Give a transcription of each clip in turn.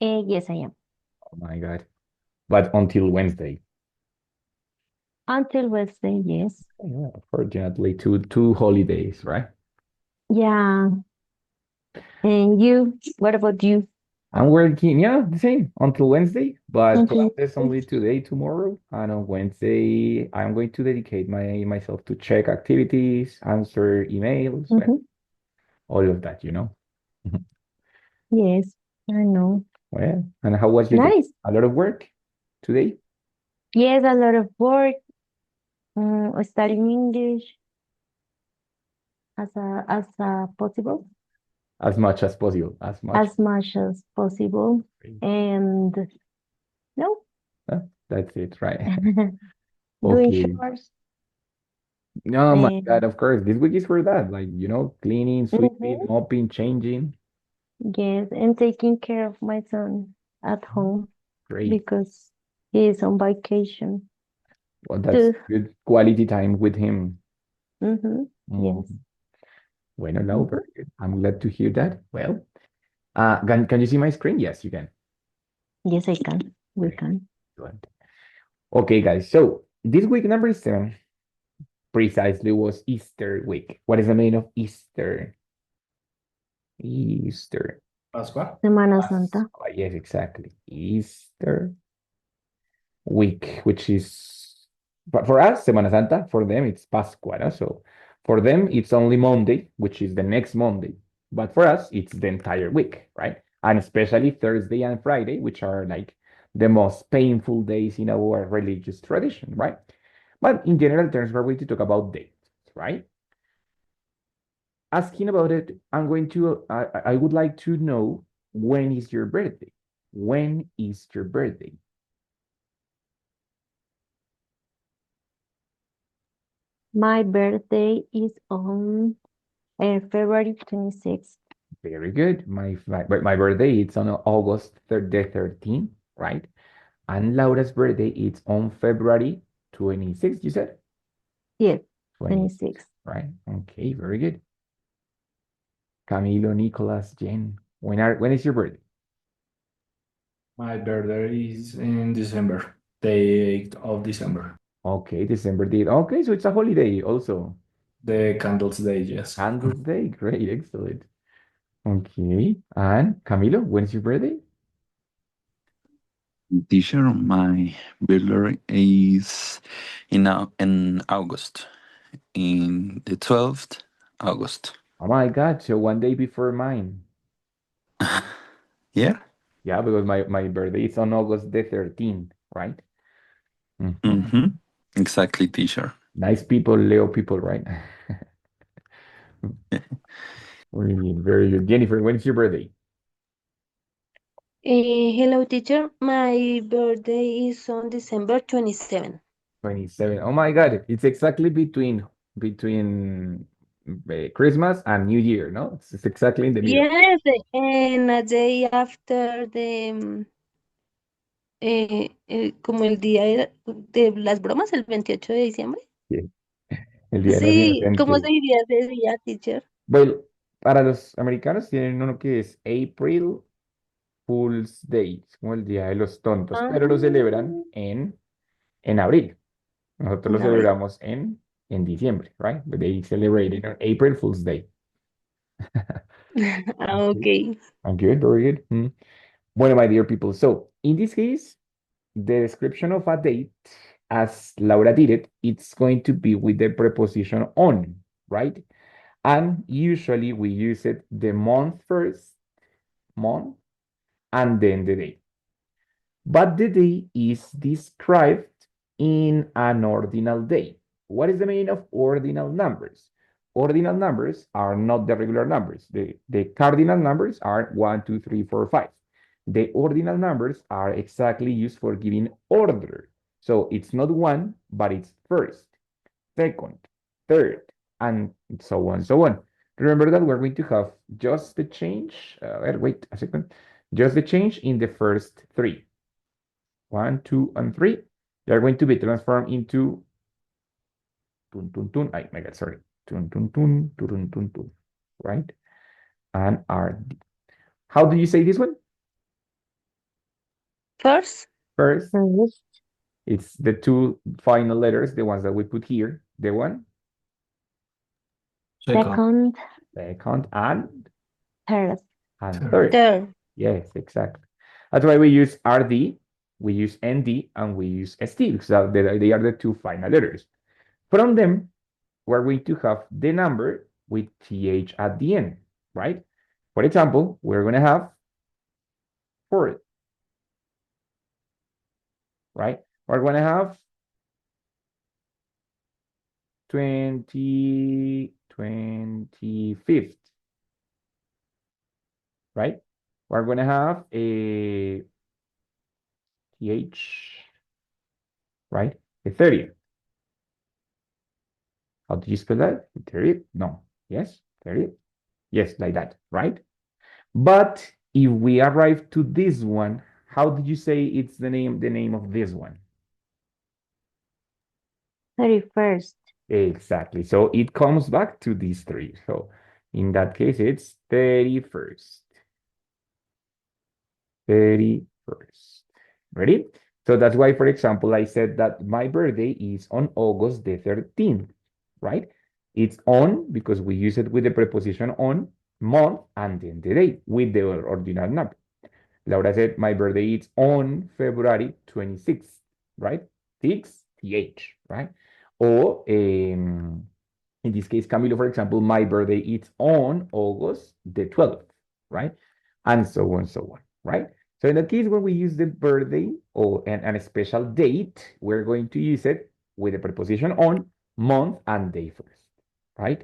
Yes, I am. Oh my God. But until Wednesday. Until Wednesday, yes. Yeah, fortunately, two holidays, right? Yeah. And you? What about you? I'm working, yeah, the same until Wednesday, but Until classes only today, tomorrow. And on Wednesday, I'm going to dedicate myself to check activities, answer emails, well, hmm all of that, you know. Yes, I know. Well, and how was your day? Nice. A lot of work today? Yes, a lot of work. Studying English as a possible, As much as possible, as much. as much as possible. And no, That's it, right? doing Okay. chores. Oh my And God, of course. This week is for that. Like, cleaning, sweeping, mhm, mopping, changing. yes, and taking care of my son at home Great. because he is on vacation Well, that's too. good quality time with him. Yes. Mm. Bueno, no, hmm very good. I'm glad to hear that. Well, can you see my screen? Yes, you can. Yes, I can. We Great. can. Good. Okay, guys. So this week number 7 precisely was Easter week. What is the meaning of Easter? Easter. Pascua. Semana Pas- Santa. Yes, exactly. Easter week, which is but for us, Semana Santa. For them, it's Pascua. No? So for them, it's only Monday, which is the next Monday. But for us, it's the entire week, right? And especially Thursday and Friday, which are like the most painful days in our religious tradition, right? But in general terms, we're going to talk about dates, right? Asking about it, I'm going to, I would like to know, when is your birthday? When is your birthday? My birthday is on February 26th. Very good. My birthday it's on the 13th, right? And Laura's birthday it's on February 26th, you said? Yes, 26th, 26th. right? Okay, very good. Camilo, Nicolas, Jen. When is your birthday? My birthday is in December, the 8th of December. Okay, December date. Okay, so it's a holiday also. The Candles Day, yes. Candles Day. Great, excellent. Okay. And Camilo, when's your birthday? Teacher, my birthday is in August, in the 12th August. Oh my God, so one day before mine. Yeah. Yeah, because my birthday is on August the 13th, right? Mhm. Mm-hmm. Exactly, teacher. Nice people, Leo people, right? Really, very good. Jennifer, when is your birthday? Hello, teacher. My birthday is on December 27. 27. Oh my God, it's exactly between Christmas and New Year, no? It's exactly in the middle. Yes, and a day after como el día de las bromas, el 28 de diciembre. Yeah. El Día de los Sí, ¿cómo se Inocentes. diría ese día, teacher? Bueno, para los americanos tienen uno que es April Fool's Day, es como el Día de los Tontos, Ah, pero lo celebran en abril. Nosotros lo en abril. celebramos en diciembre, right? But they celebrate it on April Fool's Day. Ah, ok. I'm good, very good. Bueno, my dear people, so in this case, the description of a date, as Laura did it, it's going to be with the preposition on, right? And usually we use it the month first, month, and then the day. But the day is described in an ordinal day. What is the meaning of ordinal numbers? Ordinal numbers are not the regular numbers. The cardinal numbers are 1, 2, 3, 4, 5. The ordinal numbers are exactly used for giving order. So it's not one, but it's first, second, third, and so on, so on. Remember that we're going to have just the change, wait a second, just the change in the first three. 1, 2, and 3. They're going to be transformed into tun tun tun. Oh my God, sorry. Tun tun tun, turun tun tun. Right? And RD. How do you say this one? First, First, First, it's the two final letters, the ones that we put here. The one, Second. second, second, third. and Third. third. third. Yes, exactly. That's why we use RD, we use ND, and we use ST, because they are the two final letters. From them, we're going to have the number with TH at the end, right? For example, we're going to have 4, right? We're going to have 25th, right? We're going to have a TH, right? The 30th. How do you spell that? 30th? No. Yes? 30th? Yes, like that, right? But if we arrive to this one, how did you say it's the name of this one? 31st. Exactly. So it comes back to these three. So in that case, it's 31st. 31st. Ready? So that's why, for example, I said that my birthday is on August the 13th, right? It's on because we use it with the preposition on, month, and then the day with the ordinal number. Laura said, my birthday is on February 26th, right? 6, TH, right? Or in this case, Camilo, for example, my birthday is on August the 12th, right? And so on, so on, right? So in that case, when we use the birthday or a special date, we're going to use it with the preposition on, month, and day first, right?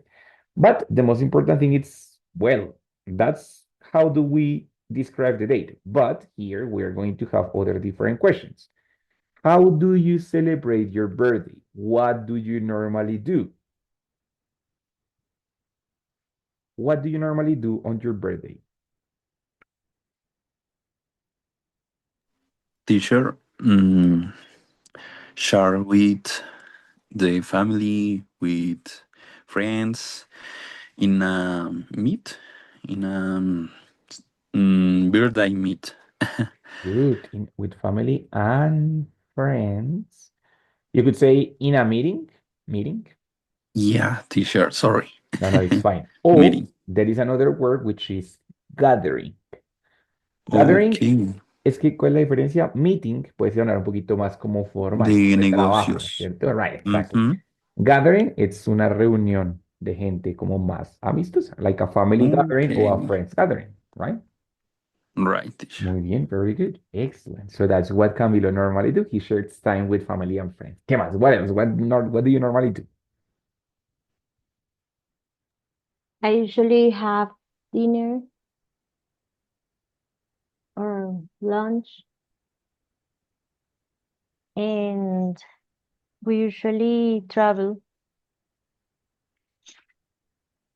But the most important thing is, well, that's how do we describe the date. But here we're going to have other different questions. How do you celebrate your birthday? What do you normally do? What do you normally do on your birthday? Teacher, share with the family, with friends, in a meet, in a birthday meet. Good. With family and friends. You could say in a meeting. Meeting. Yeah, teacher, sorry. No, no, it's fine. Or Meeting. there is another word which is gathering. Gathering, Okay. es que, ¿cuál es la diferencia? Meeting puede sonar un poquito más como formal, De de trabajo, negocios. ¿cierto? Right, exactly. Mm-hmm. Gathering es una reunión de gente como más amistosa, like a family gathering or a Okay. friends gathering, right? Right, teacher. Muy bien, very good. Excellent. So that's what Camilo normally do. He shares time with family and friends. ¿Qué más? What else? What do you normally do? I usually have dinner or lunch, and we usually travel.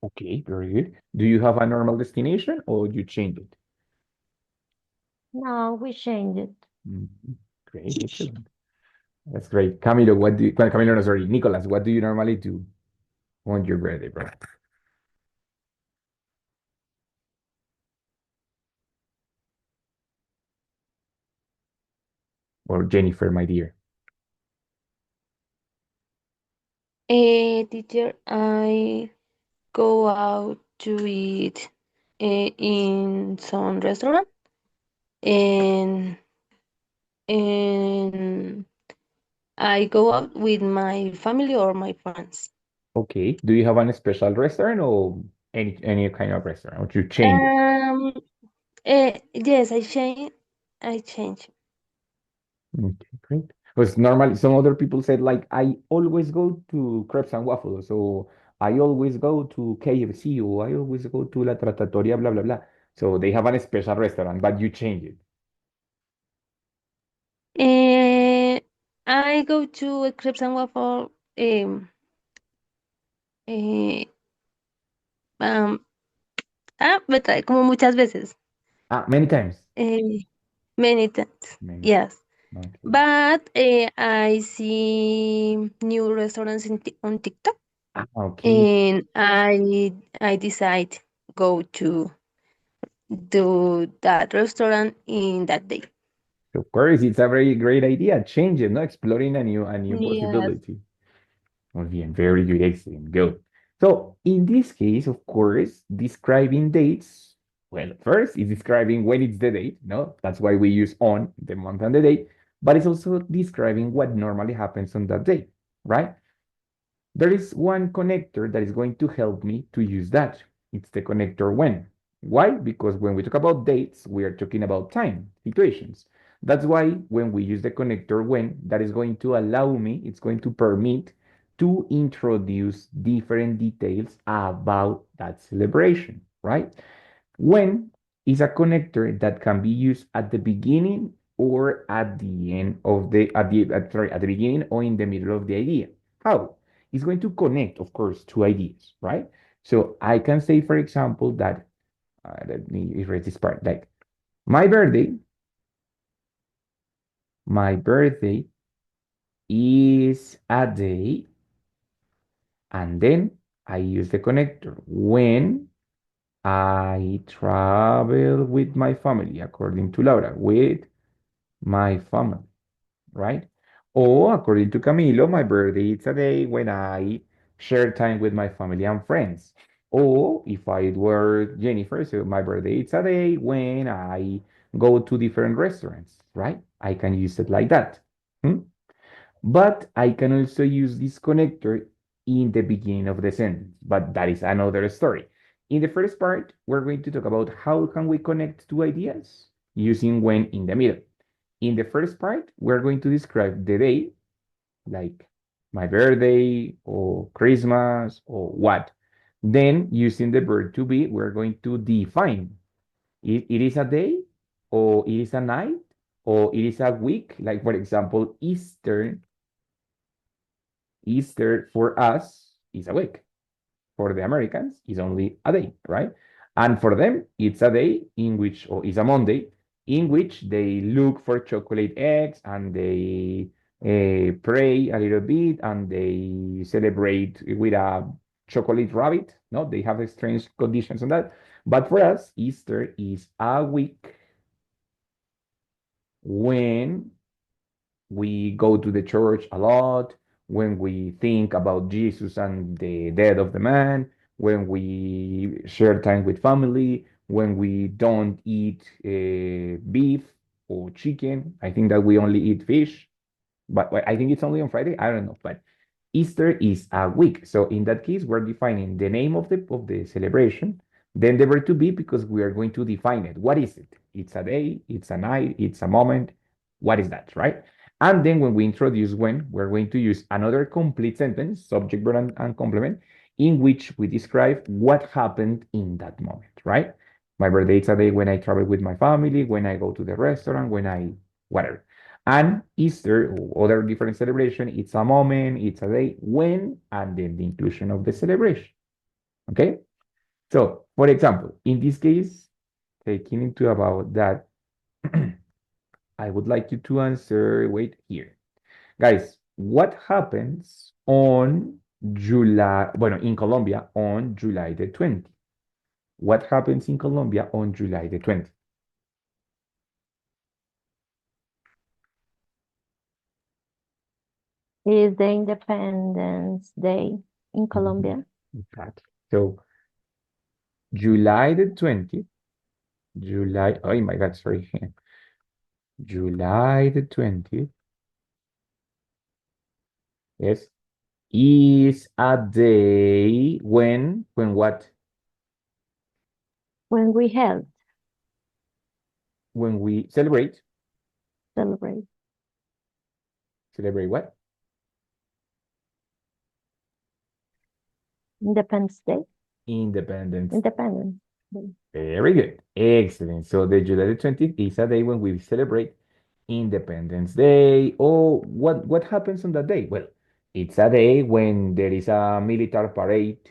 Okay, very good. Do you have a normal destination or you change it? Now we change it. Great, excellent. That's great. Camilo, well, Camilo, no, sorry, Nicolas, what do you normally do on your birthday, bro? Or Jennifer, my dear. Teacher, I go out to eat in some restaurant and and I go out with my family or my friends. Okay. Do you have a special restaurant or any kind of restaurant? Or you change it? Um, yes, I change. Okay, great. Because normally some other people said like I always go to crepes and waffles, or I always go to KFC, or I always go to La Trattoria, blah blah blah. So they have a special restaurant, but you change it. Eh, I go to a crepes and waffle eh, um, but como muchas veces, Ah, many times. eh, many times, Many times. yes. Okay. But I see new restaurants on TikTok, Ah, okay. and I decide go to that restaurant in that day. Of course, it's a very great idea. Change it, no? Exploring a new Yes. possibility. Muy bien, very good, excellent, good. So in this case, of course, describing dates, well, first it's describing when it's the date, no? That's why we use on, the month and the date, but it's also describing what normally happens on that day, right? There is one connector that is going to help me to use that. It's the connector when. Why? Because when we talk about dates, we are talking about time, situations. That's why when we use the connector when, that is going to allow me, it's going to permit to introduce different details about that celebration, right? When is a connector that can be used at the beginning or at the end of sorry, at the beginning or in the middle of the idea. How? It's going to connect, of course, two ideas, right? So I can say, for example, that let me erase this part. Like my birthday, my birthday is a day, and then I use the connector when I travel with my family, according to Laura, with my family, right? Or according to Camilo, my birthday is a day when I share time with my family and friends. Or if I were Jennifer, so my birthday is a day when I go to different restaurants, right? I can use it like that. Hmm? But I can also use this connector in the beginning of the sentence, but that is another story. In the first part, we're going to talk about how can we connect two ideas using when in the middle. In the first part, we're going to describe the day, like my birthday or Christmas or what. Then, using the verb to be, we're going to define it is a day or it is a night or it is a week. Like, for example, Easter for us is a week. For the Americans, it's only a day, right? And for them, it's a day in which, or it's a Monday, in which they look for chocolate eggs and they pray a little bit and they celebrate with a chocolate rabbit. No, they have strange conditions on that. But for us, Easter is a week when we go to the church a lot, when we think about Jesus and the death of the man, when we share time with family, when we don't eat beef or chicken. I think that we only eat fish, but I think it's only on Friday. I don't know, but Easter is a week. So in that case, we're defining the name of the celebration, then the verb to be because we are going to define it. What is it? It's a day, it's a night, it's a moment. What is that, right? And then when we introduce when, we're going to use another complete sentence, subject, verb, and complement, in which we describe what happened in that moment, right? My birthday is a day when I travel with my family, when I go to the restaurant, when I whatever. And Easter or other different celebration, it's a moment, it's a day when, and then the inclusion of the celebration. Okay? So, for example, in this case, taking into about that, I would like you to answer, wait here. Guys, what happens on July, bueno, in Colombia on July the 20th? What happens in Colombia on July the 20th? Is the Independence Day in Mhm. Colombia? Exactly. So, July the 20th, oh my God, sorry. July the 20th, yes, is a day when what? When we held, When we celebrate, celebrate celebrate what? Independence Day, Independence. Independence Day. Very good. Excellent. So the July the 20th is a day when we celebrate Independence Day. Oh, what happens on that day? Well, it's a day when there is a military parade,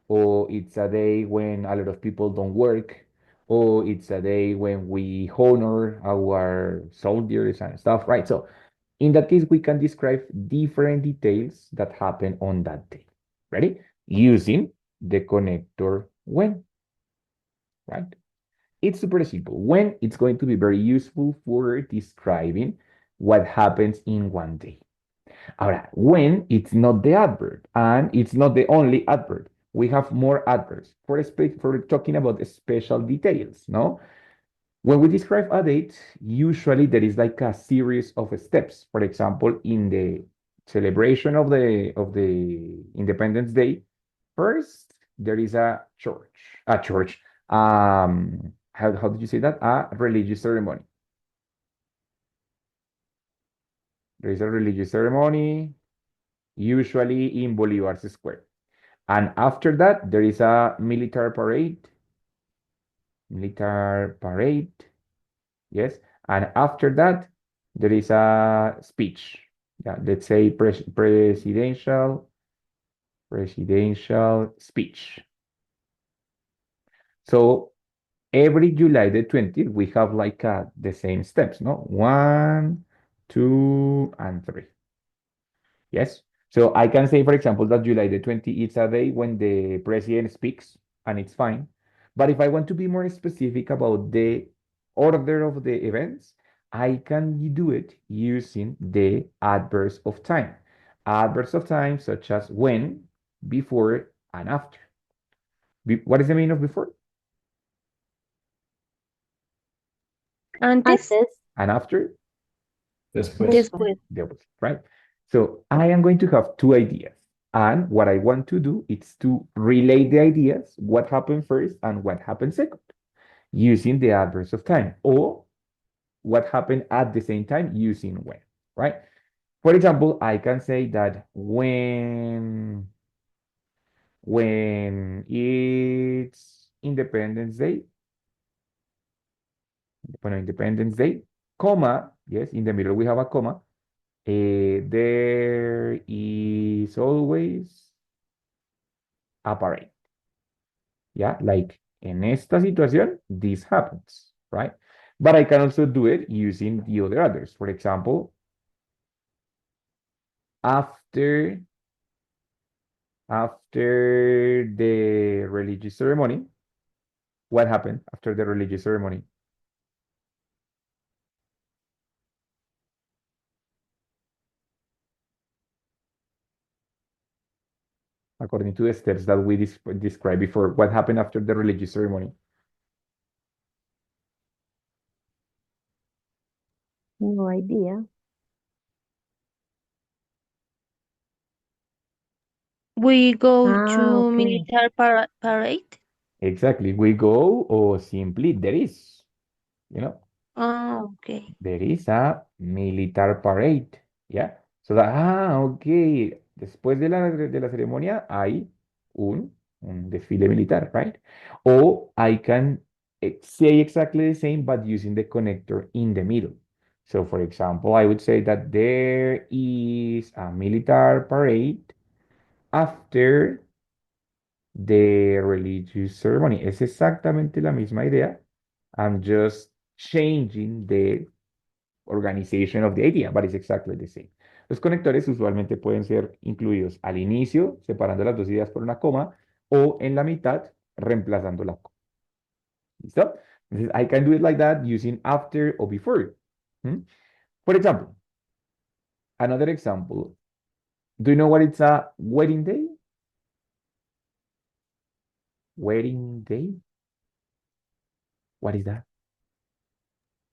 or it's a day when a lot of people don't work, or it's a day when we honor our soldiers and stuff, right? So in that case, we can describe different details that happen on that day. Ready? Using the connector when, right? It's super simple. When it's going to be very useful for describing what happens in one day. Ahora, when it's not the adverb, and it's not the only adverb. We have more adverbs for talking about special details, no? When we describe a date, usually there is like a series of steps. For example, in the celebration of the Independence Day, first there is a church. How did you say that? A religious ceremony. There is a religious ceremony, usually in Bolivar's Square. And after that, there is a military parade. Military parade. Yes. And after that, there is a speech. Yeah, let's say presidential speech. So every July the 20th, we have like the same steps, no? 1, 2, and 3. Yes. So I can say, for example, that July the 20th is a day when the president speaks, and it's fine. But if I want to be more specific about the order of the events, I can do it using the adverbs of time. Adverbs of time such as when, before, and after. What is the meaning of before Antes, Antes, and after? Después. después. The opposite, right? So I am going to have two ideas. And what I want to do is to relate the ideas, what happened first and what happened second, using the adverbs of time, or what happened at the same time using when, right? For example, I can say that when it's Independence Day, Independence Day, comma, yes, in the middle we have a comma, there is always a parade. Yeah, like en esta situación, this happens, right? But I can also do it using the other others. For example, after the religious ceremony, what happened after the religious ceremony? According to the steps that we described before, what happened after the religious ceremony? no idea. We go to Okay. military parade. Exactly. We go or simply there is, you know. Okay. There is a military parade. Yeah. So that, ok. Después de la ceremonia hay un desfile militar, right? Or I can say exactly the same, but using the connector in the middle. So for example, I would say that there is a military parade after the religious ceremony. Es exactamente la misma idea. I'm just changing the organization of the idea, but it's exactly the same. Los conectores usualmente pueden ser incluidos al inicio, separando las dos ideas por una coma, o en la mitad, reemplazando la coma. ¿Listo? Entonces, I can do it like that using after or before. ¿Mm? For example, another example. Do you know what it's a wedding day? Wedding day? What is that?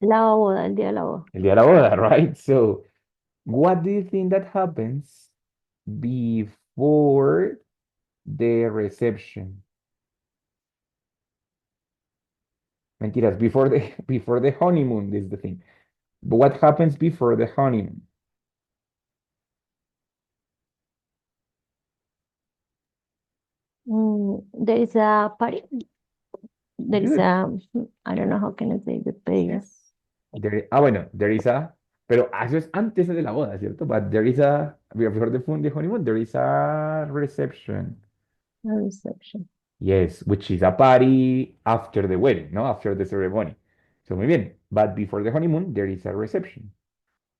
La boda, el día de la boda. El día de la boda, right? So, what do you think that happens before the reception? Mentiras, before the honeymoon is the thing. But what happens before the honeymoon? There is a party. There is Good. I don't know how can I say the prayer. Bueno, there is a, pero eso es antes de la boda, ¿cierto? But there is a, before the honeymoon, there is a reception. A reception. Yes, which is a party after the wedding, no? After the ceremony. So muy bien. But before the honeymoon, there is a reception.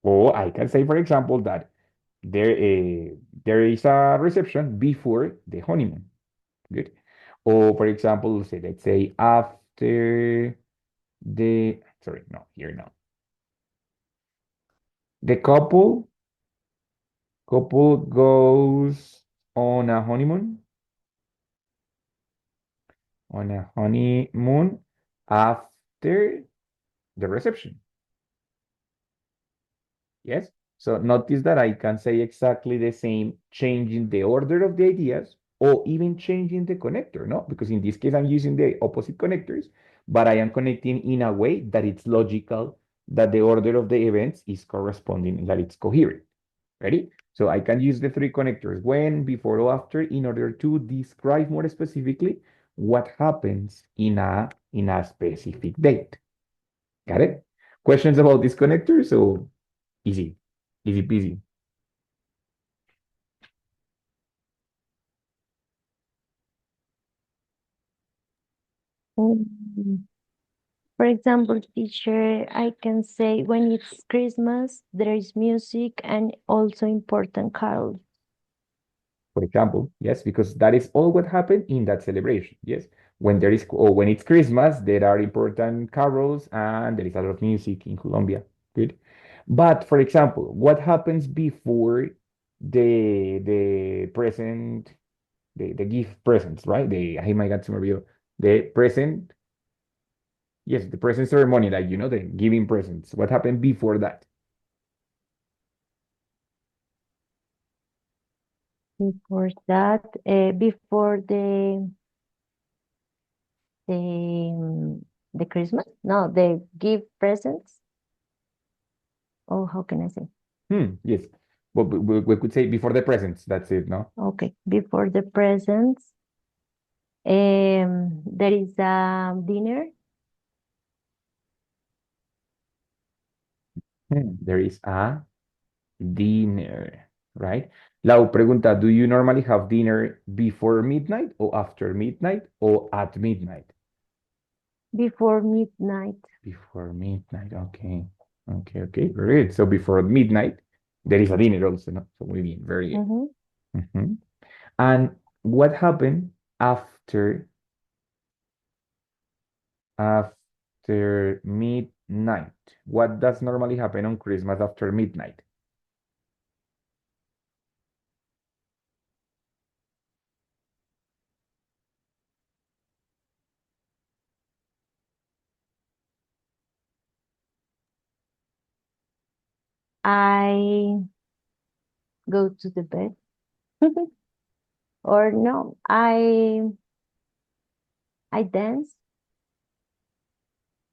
Or I can say, for example, that there is a reception before the honeymoon. Good. Or for example, say let's say after Sorry, no, here no. The couple goes on a honeymoon, after the reception. Yes. So notice that I can say exactly the same, changing the order of the ideas or even changing the connector, no? Because in this case, I'm using the opposite connectors, but I am connecting in a way that it's logical, that the order of the events is corresponding, that it's coherent. Ready? So I can use the three connectors, when, before, or after, in order to describe more specifically what happens in a specific date. Got it? Questions about this connector? So easy, easy peasy. Mm, For example, teacher, I can say when it's Christmas, there is music and also important carols. For example, yes, because that is all what happened in that celebration. Yes, when there is, or when it's Christmas, there are important carols and there is a lot of music in Colombia. Good. But for example, what happens before the present, the gift presents, right? Ay my God, se me olvidó. The present, yes, the present ceremony, like, the giving presents. What happened before that? Before that, before the Christmas, no, the give presents. Oh, how can I say? Yes. But we could say before the presents. That's it, no? Okay, before the presents, there is a dinner. There is a dinner, right? Lau pregunta, do you normally have dinner before midnight or after midnight or at midnight? Before midnight. Before midnight, okay. Okay, okay, very good. So before midnight, there is a dinner also, no? So muy bien, very good. Mhm. Mhm. And what happened after midnight? What does normally happen on Christmas after midnight? I go to the bed. Or no, I dance.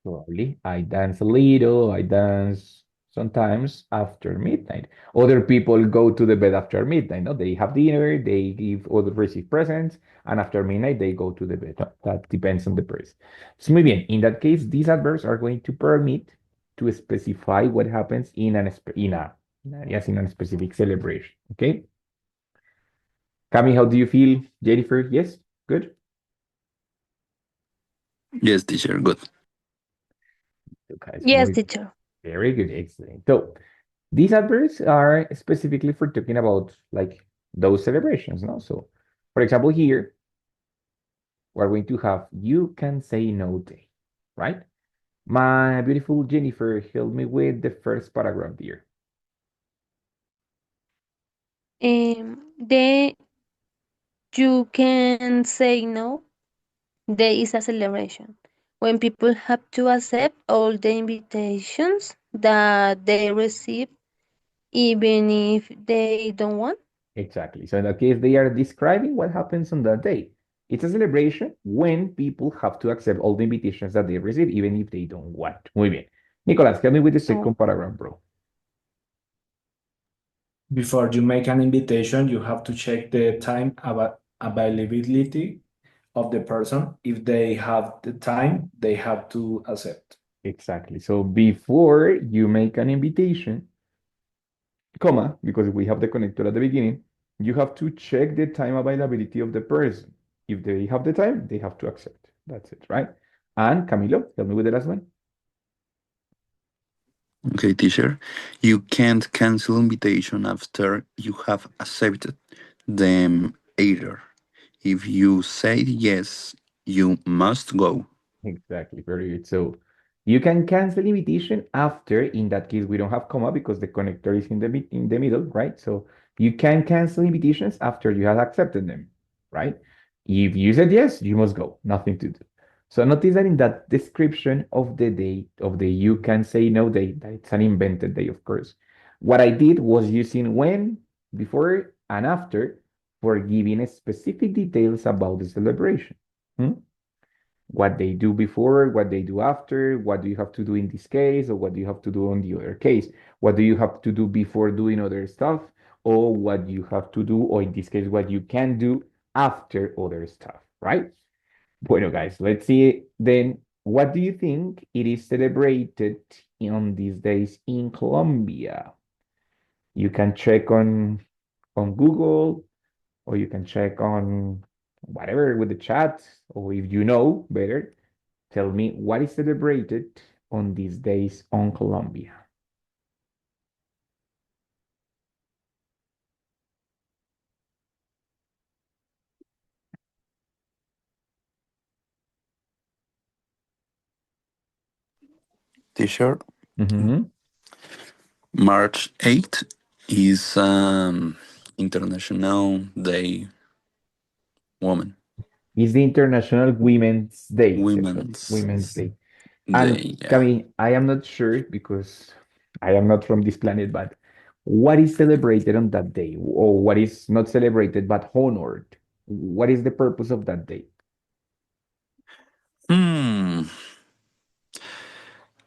Probably. I dance a little, I dance sometimes after midnight. Other people go to the bed after midnight, no? They have dinner, they give or receive presents, and after midnight they go to the bed. No? That depends on the person. So muy bien. In that case, these adverbs are going to permit to specify what happens in a specific celebration. Okay. Cami, how do you feel? Jennifer, yes? Good? Yes, teacher. Good. Okay, Yes, teacher. very good, excellent. So these adverbs are specifically for talking about like those celebrations, no? So, for example, here we're going to have you can say no day, right? My beautiful Jennifer, help me with the first paragraph here. The you can say no. There is a celebration when people have to accept all the invitations that they receive, even if they don't want. Exactly. So in that case, they are describing what happens on that day. It's a celebration when people have to accept all the invitations that they receive, even if they don't want. Muy bien. Nicolas, help me with the Oh, second paragraph, bro. Before you make an invitation, you have to check the time availability of the person. If they have the time, they have to accept. Exactly. So before you make an invitation, comma, because we have the connector at the beginning, you have to check the time availability of the person. If they have the time, they have to accept. That's it, right? And Camilo, help me with the last one. Okay, teacher. You can't cancel invitation after you have accepted them either. If you say yes, you must go. Exactly, very good. So You can cancel invitation after, in that case, we don't have comma because the connector is in in the middle, right? So you can cancel invitations after you have accepted them, right? If you said yes, you must go, nothing to do. So notice that in that description of the day, of the you can say no day, that it's an invented day, of course. What I did was using when, before, and after for giving specific details about the celebration. Hmm? What they do before, what they do after, what do you have to do in this case, or what do you have to do on the other case? What do you have to do before doing other stuff, or what you have to do, or in this case, what you can do after other stuff, right? Bueno, guys, let's see then. What do you think it is celebrated on these days in Colombia? You can check on Google, or you can check on whatever with the chat, or if you know better, tell me what is celebrated on these days on Colombia. T-shirt. Mhm. March 8th is International Day Woman. It's the International Women's Day, actually, Women's Women's Day. And Day, yeah. Cami, I am not sure because I am not from this planet, but what is celebrated on that day, or what is not celebrated but honored? What is the purpose of that day? Hmm.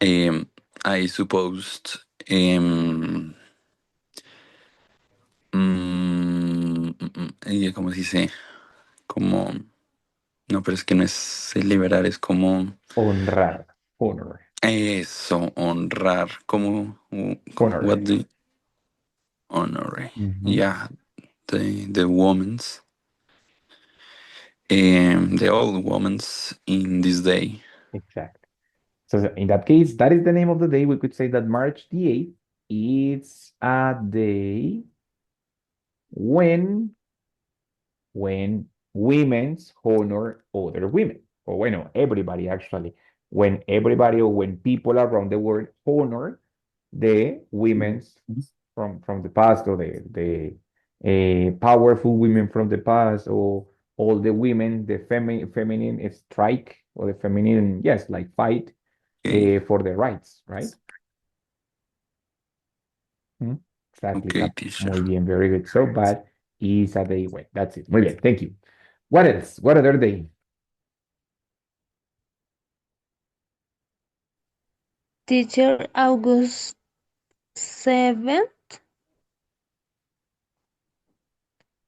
Um, I supposed ¿cómo se dice? Como no, pero es que no es celebrar, es como Honrar, honor, eso, honrar, como what honor. the honor, Mhm. yeah, the women's, the old women's in this day. Exactly. So in that case, that is the name of the day. We could say that March the 8th is a day when women's honor other women. Or bueno, everybody actually. When everybody or when people around the world honor the women's from the past, or the powerful women from the past, or all the women, the feminine strike, or the feminine, yes, like fight Okay, for the rights, right? Mm, exactly, okay, Cap. teacher. Muy bien, very good. So, but is a day when. That's it. Muy bien, thank you. What else? What other day? Teacher, August 7th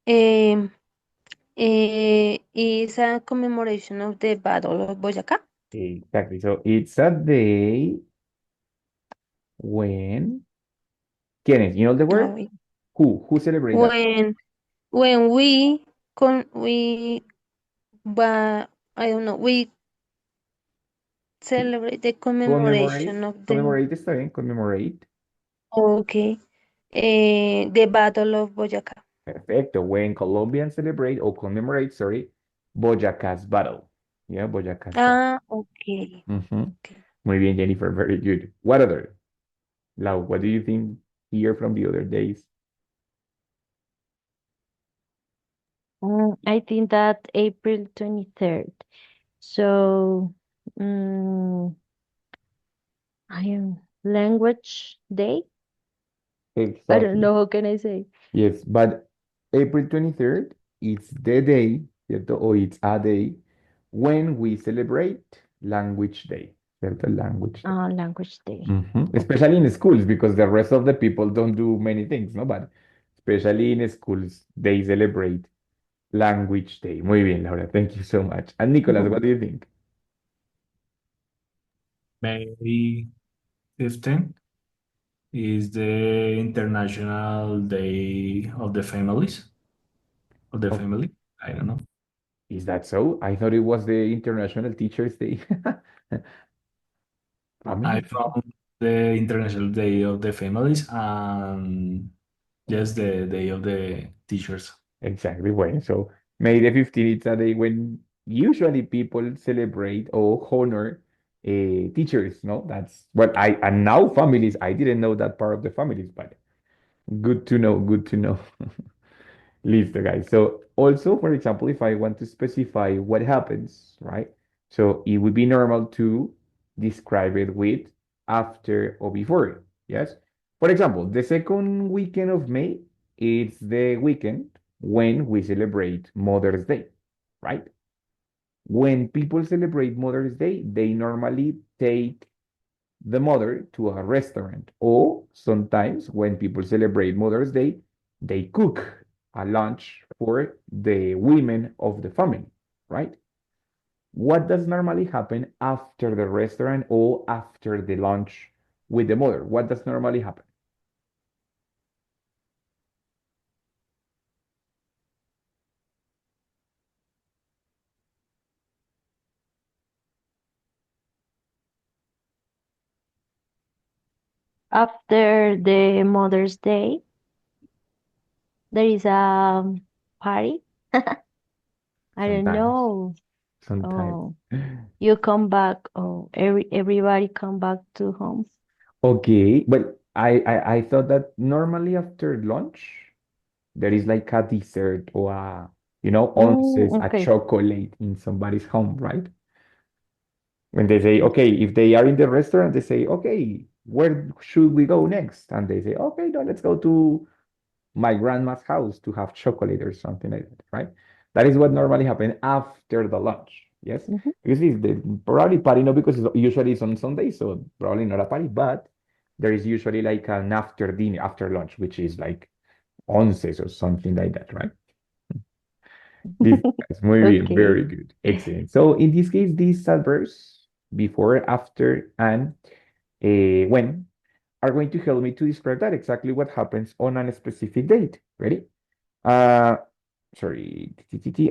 um, is a commemoration of the Battle of Boyacá. Exactly. So it's a day when. ¿Quiénes? You know the A word? ver. Who? Who celebrate that? When we I don't know, we Sí. celebrate the Commemorate. commemoration of the, Commemorate está bien. Commemorate. okay, the Battle of Boyacá. Perfecto. When Colombians celebrate or commemorate, sorry, Boyaca's battle. Yeah, Boyaca's battle. Ah, okay. Mhm. Okay. Muy bien, Jennifer. Very good. What other? Lau, what do you think here from the other days? I think that April 23rd. So, mm, I am language day. I don't Exactly. know how can I say. Yes, but April 23rd is the day, ¿cierto? Or it's a day when we celebrate Language Day, ¿cierto? Language Day. Language day. Mhm. Okay. Especially in schools, because the rest of the people don't do many things, no? But especially in schools, they celebrate Language Day. Muy bien, Laura. Thank you so much. And Nicolas, what do you think? May 15th is the International Day of the Families, of the Oh, family. I don't know. is that so? I thought it was the International Teachers' Day. I Family. from the International Day of the Families and yes, the Day of the Teachers. Exactly. Bueno, so May the 15th is a day when usually people celebrate or honor teachers. No, that's what I and now families. I didn't know that part of the families, but good to know. Good to know. Listo, guys. So also, for example, if I want to specify what happens, right? So it would be normal to describe it with after or before. Yes. For example, the second weekend of May, it's the weekend when we celebrate Mother's Day, right? When people celebrate Mother's Day, they normally take the mother to a restaurant. Or sometimes when people celebrate Mother's Day, they cook a lunch for the women of the family, right? What does normally happen after the restaurant or after the lunch with the mother? What does normally happen? After the Mother's Day, there is a party. I don't Sometimes, know. sometimes. Oh, you come back. Oh, everybody come back to home. Okay, but I thought that normally after lunch, there is like a dessert or onces, a Okay. chocolate in somebody's home, right? When they say, okay, if they are in the restaurant, they say, okay, where should we go next? And they say, okay, no, let's go to my grandma's house to have chocolate or something like that, right? That is what normally happens after the lunch. Yes, Mhm. because it's the probably party, no, because usually it's on Sunday, so probably not a party, but there is usually like an after dinner, after lunch, which is like onces or something like that, right? This is muy bien, Okay. very good, excellent. So in this case, these adverbs before, after, and when are going to help me to describe that exactly what happens on a specific date. Ready? Uh, sorry.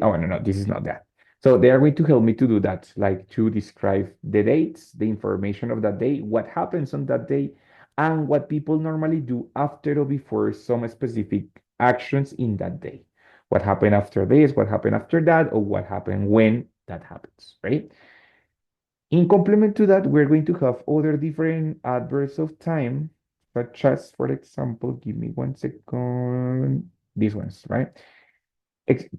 Oh, no, no, this is not that. So they are going to help me to do that, like to describe the dates, the information of that day, what happens on that day, and what people normally do after or before some specific actions in that day. What happened after this, what happened after that, or what happened when that happens, right? In complement to that, we're going to have other different adverbs of time, such as, for example, give me 1 second, these ones, right?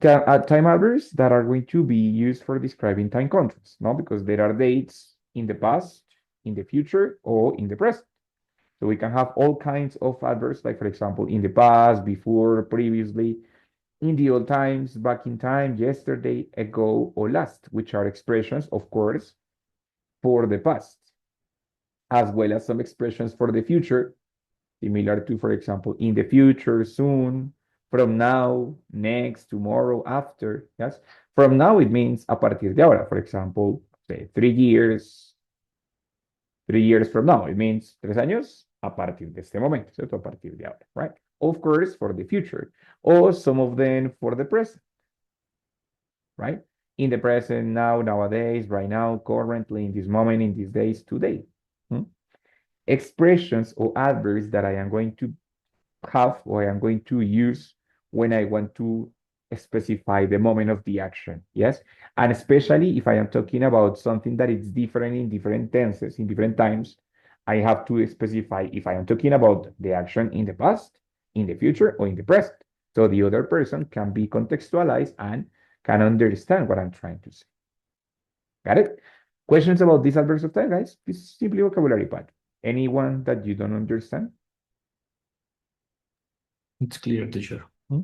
Time adverbs that are going to be used for describing time contracts, no? Because there are dates in the past, in the future, or in the present. So we can have all kinds of adverbs, like, for example, in the past, before, previously, in the old times, back in time, yesterday, ago, or last, which are expressions, of course, for the past, as well as some expressions for the future, similar to, for example, in the future, soon, from now, next, tomorrow, after. Yes. From now, it means a partir de ahora. For example, say 3 years, 3 years from now. It means 3 años a partir de este momento. So a partir de ahora, right? Of course, for the future, or some of them for the present, right? In the present, now, nowadays, right now, currently, in this moment, in these days, today. Hmm? Expressions or adverbs that I am going to have or I am going to use when I want to specify the moment of the action. Yes. And especially if I am talking about something that is different in different tenses, in different times, I have to specify if I am talking about the action in the past, in the future, or in the present. So the other person can be contextualized and can understand what I'm trying to say. Got it? Questions about these adverbs of time, guys? This is simply vocabulary part. Anyone that you don't understand? It's clear, teacher. Hmm?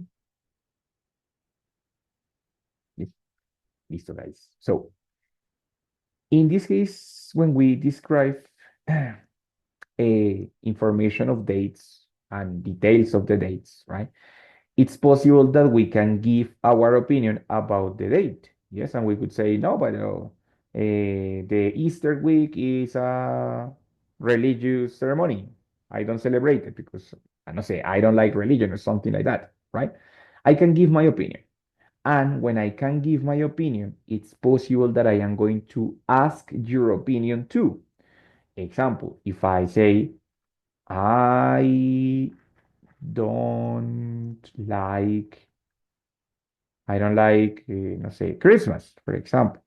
Listo, guys. So in this case, when we describe a information of dates and details of the dates, right? It's possible that we can give our opinion about the date. Yes, and we could say, no, but the Easter week is a religious ceremony. I don't celebrate it because I don't say I don't like religion or something like that, right? I can give my opinion. And when I can give my opinion, it's possible that I am going to ask your opinion too. Example, if I say, I don't like, I don't like, no say, Christmas, for example.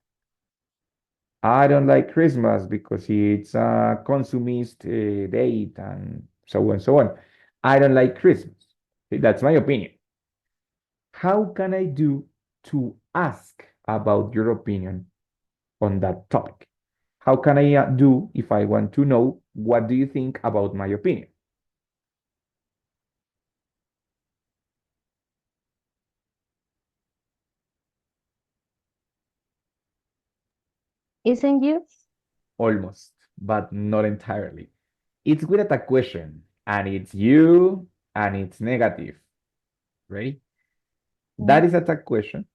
I don't like Christmas because it's a consumist date and so on and so on. I don't like Christmas. That's my opinion. How can I do to ask about your opinion on that topic? How can I do if I want to know what do you think about my opinion? Isn't you? Almost, but not entirely. It's with a question, and it's you, and it's negative. Ready? That Mm. is a tag question,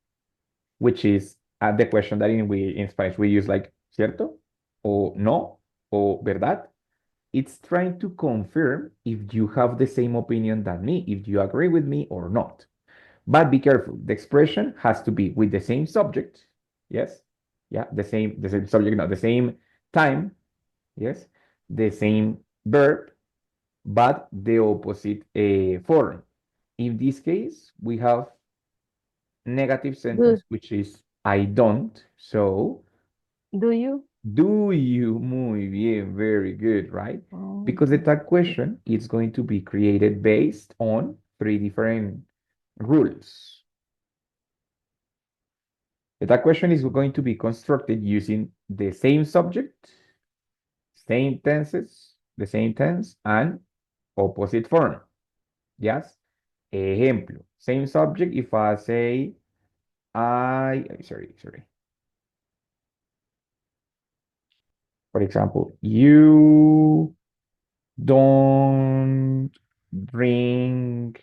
which is the question that in Spanish we use like cierto, or no, or verdad. It's trying to confirm if you have the same opinion than me, if you agree with me or not. But be careful, the expression has to be with the same subject, yes, yeah, the same subject, not the same time, yes, the same verb, but the opposite form. In this case, we have negative Do sentence, which is I don't. So, do you? do you? Muy bien, very good, right? Oh, Because the tag question is going to be created based on three different rules. The tag question is going to be constructed using the same subject, same tenses, the same tense, and opposite form. Yes? Ejemplo, same subject. If I say, sorry. For example, you don't drink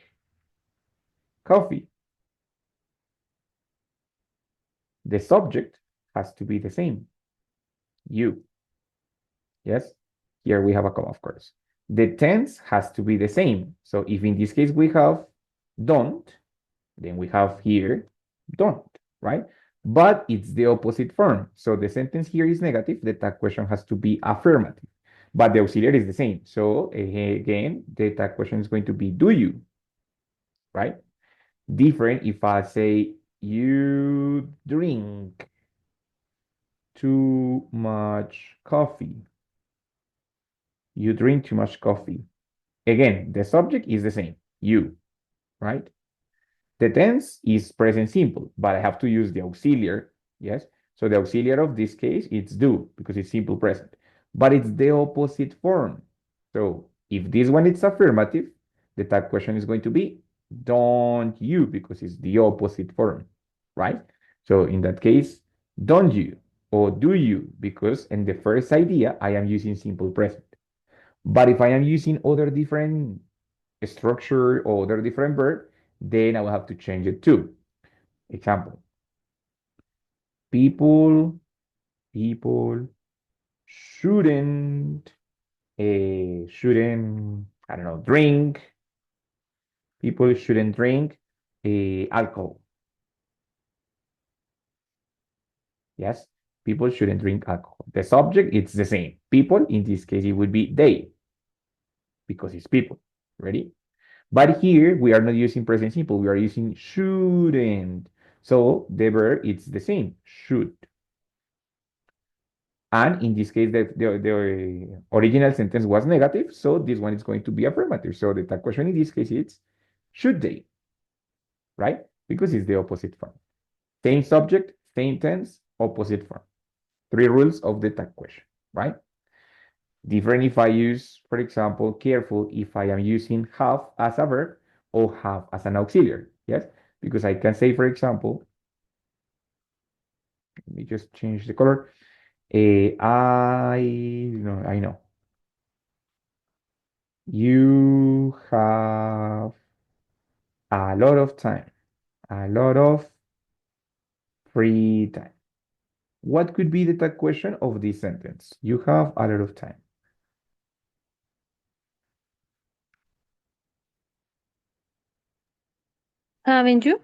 coffee. The subject has to be the same. You. Yes? Here we have a comma, of course. The tense has to be the same. So if in this case we have don't, then we have here don't, right? But it's the opposite form. So the sentence here is negative. The tag question has to be affirmative. But the auxiliary is the same. So again, the tag question is going to be do you, right? Different if I say you drink too much coffee. You drink too much coffee. Again, the subject is the same, you, right? The tense is present simple, but I have to use the auxiliary, yes? So the auxiliary of this case, it's do, because it's simple present. But it's the opposite form. So if this one is affirmative, the tag question is going to be, don't you, because it's the opposite form, right? So in that case, don't you, or do you, because in the first idea, I am using simple present. But if I am using other different structure or other different verb, then I will have to change it too. Example, people, people shouldn't, I don't know, drink. People shouldn't drink alcohol. Yes, people shouldn't drink alcohol. The subject, it's the same. People, in this case, it would be they, because it's people. Ready? But here we are not using present simple, we are using shouldn't. So the verb it's the same, should. And in this case, the original sentence was negative, so this one is going to be affirmative. So the tag question in this case is should they, right? Because it's the opposite form. Same subject, same tense, opposite form. Three rules of the tag question, right? Different if I use, for example, careful if I am using have as a verb or have as an auxiliary. Yes, because I can say, for example, let me just change the color. I know. You have a lot of time, a lot of free time. What could be the tag question of this sentence? You have a lot of time. Haven't you?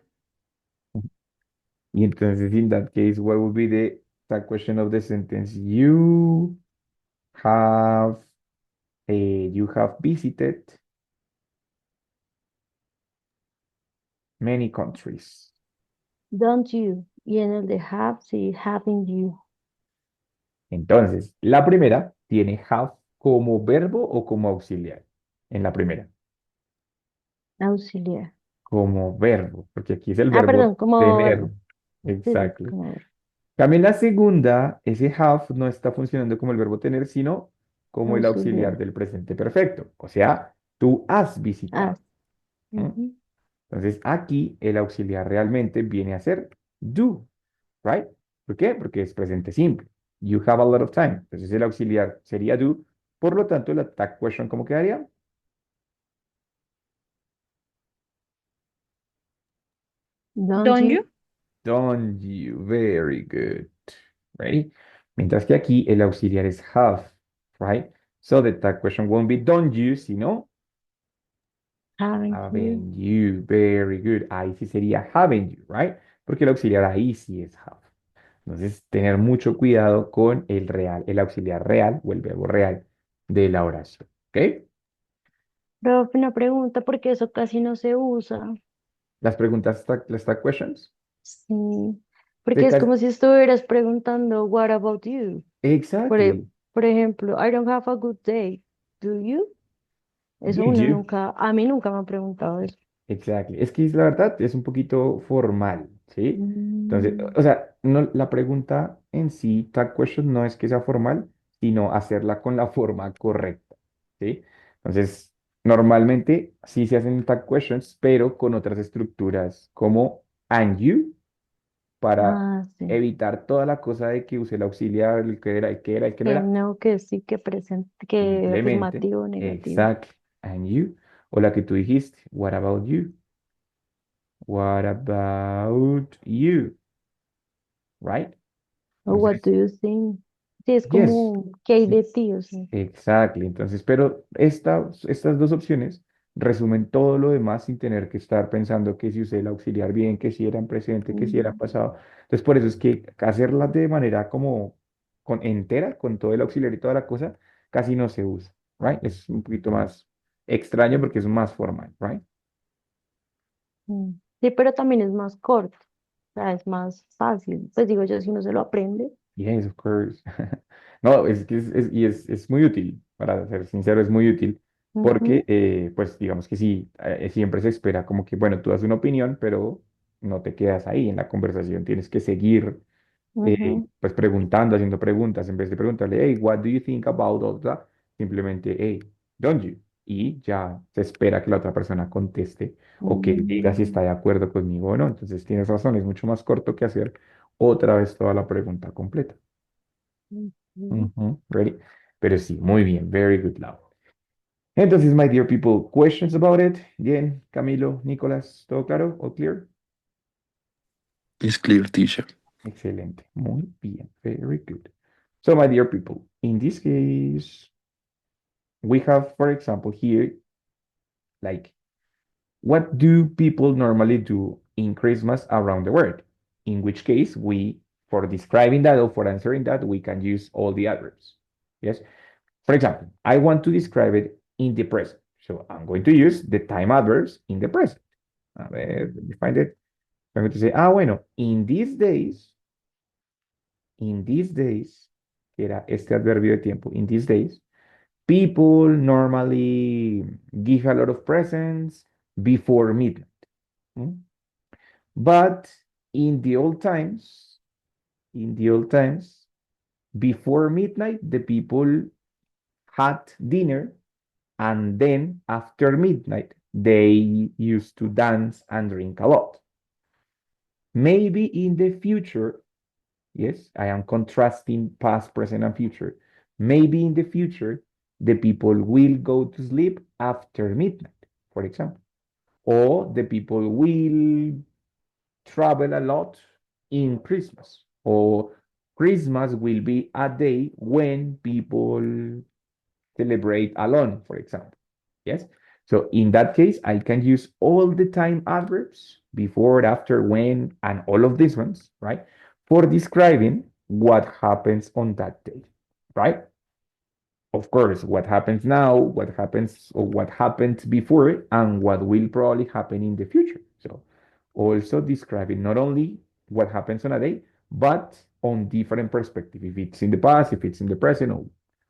Entonces, in that case, what would be the tag question of the sentence? Have you have visited many countries. don't you? Y en el de have, sí, haven't you. Entonces, la primera tiene have como verbo o como auxiliar. En la primera, Auxiliar. como verbo, porque aquí es el Ah, verbo perdón, como tener. verbo. Sí, sí, Exacto. como verbo. También la segunda, ese have no está funcionando como el verbo tener, sino como el auxiliar Auxiliar. del presente perfecto. O sea, tú has Ah, visitado. ¿M? ujú. Entonces, aquí el auxiliar realmente viene a ser do, right? ¿Por qué? Porque es presente simple. You have a lot of time. Entonces, el auxiliar sería do. Por lo tanto, la tag question, ¿cómo quedaría? Don't Don't you? you? Don't you? Very good. Ready? Mientras que aquí el auxiliar es have, right? So the tag question won't be don't you, sino Haven't you? haven't you. Very good. Ahí sí sería haven't you, right? Porque el auxiliar ahí sí es have. Entonces, tener mucho cuidado con el real, el auxiliar real o el verbo real de la oración. ¿Ok? Profe, una pregunta, porque eso casi no se usa. Las preguntas, las tag questions. Sí, porque Se es cas- como si estuvieras preguntando, what about you? Por, e- Exactly. por ejemplo, I don't have a good day. Do you? Do Eso uno you? nunca, a mí nunca me han preguntado eso. Exactly. Es que la verdad es un poquito formal, ¿sí? Entonces, Mm, o sea, no, la pregunta en sí, tag question, no es que sea formal, sino hacerla con la forma correcta, ¿sí? Entonces, normalmente sí se hacen tag questions, pero con otras estructuras como and you, para ah, sí. evitar toda la cosa de que use el auxiliar, el que era, el que era, el que no Que era. no, que sí, que presente, que Simplemente, afirmativo, negativo. exact, and you, o la que tú dijiste, what about you? What about you? Right? O what do Entonces, you think? Sí, es yes, como, ¿qué hay de ti? O sea. exactly. Entonces, pero estas dos opciones resumen todo lo demás sin tener que estar pensando que si usé el auxiliar bien, que si era en presente, que si era Mm, pasado. Entonces, por eso es que hacerlas de manera como con entera, con todo el auxiliar y toda la cosa, casi no se usa, right? Es un poquito más extraño porque es más formal, right? mm. Sí, pero también es más corto, o sea, es más fácil. Pues digo yo, si uno se lo aprende. Yes, of course. No, es que es muy útil, para ser sincero, es muy útil, porque, Ujú, pues, digamos que sí, siempre se espera como que, bueno, tú das una opinión, pero no te quedas ahí en la conversación, tienes que seguir, ujú, pues, preguntando, haciendo preguntas, en vez de preguntarle, hey, what do you think about all that? Simplemente, hey, don't you? Y ya se espera que la otra persona conteste o que diga si mm, está de acuerdo conmigo o no. Entonces, tienes razón, es mucho más corto que hacer otra vez toda la pregunta completa. ujú. Ujú, ready? Pero sí, muy bien. Very good, Lau. Entonces, my dear people, questions about it? Bien, Camilo, Nicolás, ¿todo claro? ¿All clear? It's clear, teacher. Excelente. Muy bien. Very good. So, my dear people, in this case, we have, for example, here, like, what do people normally do in Christmas around the world? In which case, for describing that or for answering that, we can use all the adverbs. Yes? For example, I want to describe it in the present. So I'm going to use the time adverbs in the present. A ver, let me find it. I'm going to say, bueno, in these days, que era este adverbio de tiempo, in these days, people normally give a lot of presents before midnight. ¿Mm? But in the old times, in the old times, before midnight, the people had dinner. And then after midnight, they used to dance and drink a lot. Maybe in the future, yes, I am contrasting past, present, and future. Maybe in the future, the people will go to sleep after midnight, for example. Or the people will travel a lot in Christmas. Or Christmas will be a day when people celebrate alone, for example. Yes. So in that case, I can use all the time adverbs before, after, when, and all of these ones, right? For describing what happens on that day, right? Of course, what happens now, what happens or what happened before, and what will probably happen in the future. So also describing not only what happens on a day, but on different perspective, if it's in the past, if it's in the present, or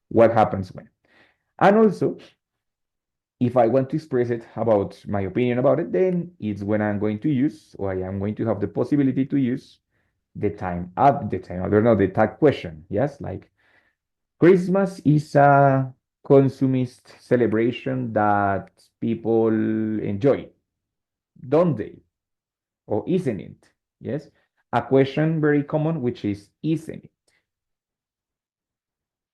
what happens when. And also, if I want to express it about my opinion about it, then it's when I'm going to use, or I am going to have the possibility to use the time up, the time, I don't know, the tag question. Yes, like Christmas is a consumist celebration that people enjoy, don't they? Or isn't it? Yes, a question very common, which is, isn't it?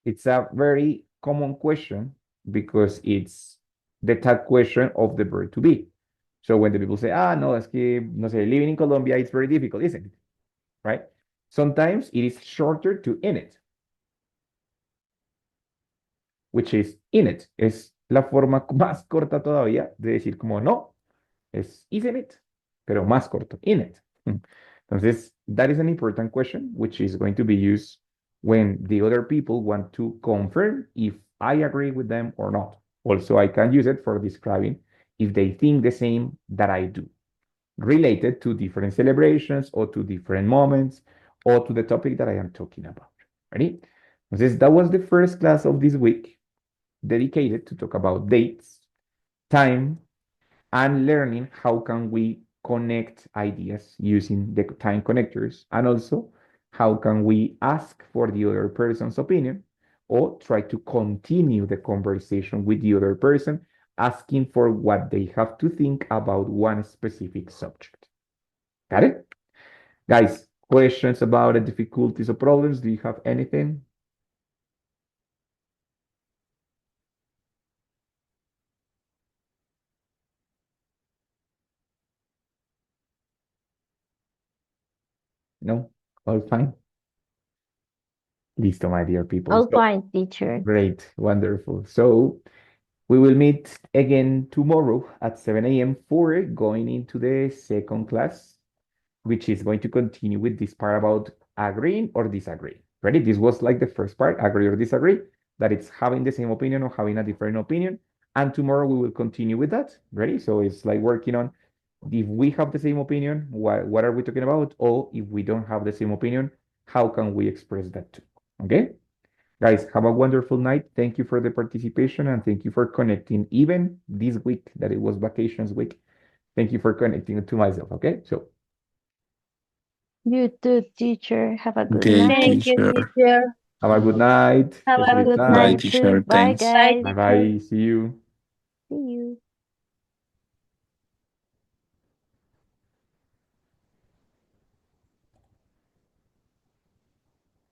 It's a very common question because it's the tag question of the verb to be. So when the people say, no, es que, no sé, living in Colombia, it's very difficult, isn't it? Right? Sometimes it is shorter to in it, which is in it. Es la forma más corta todavía de decir como no, es isn't it, pero más corto, in it. Entonces, that is an important question, which is going to be used when the other people want to confirm if I agree with them or not. Also, I can use it for describing if they think the same that I do, related to different celebrations or to different moments or to the topic that I am talking about. Ready? Entonces, that was the first class of this week dedicated to talk about dates, time, and learning how can we connect ideas using the time connectors, and also how can we ask for the other person's opinion or try to continue the conversation with the other person, asking for what they have to think about one specific subject. Got it? Guys, questions about the difficulties or problems? Do you have anything? No? All fine? Listo, my dear people. All So, fine, teacher. great, wonderful. So, we will meet again tomorrow at 7 a.m. for going into the second class, which is going to continue with this part about agreeing or disagreeing. Ready? This was like the first part, agree or disagree, that it's having the same opinion or having a different opinion. And tomorrow we will continue with that. Ready? So it's like working on if we have the same opinion, what are we talking about? Or if we don't have the same opinion, how can we express that too? Okay? Guys, have a wonderful night. Thank you for the participation and thank you for connecting even this week that it was vacations week. Thank you for connecting to myself. Okay, so You too, teacher. Have a good Okay, Thank night. you, teacher. teacher. have a good night. Have Have a a Have a good good good Bye, night. time. night too. teacher. Bye, Thanks. Bye, guys. Bye teacher. bye. See you. See you.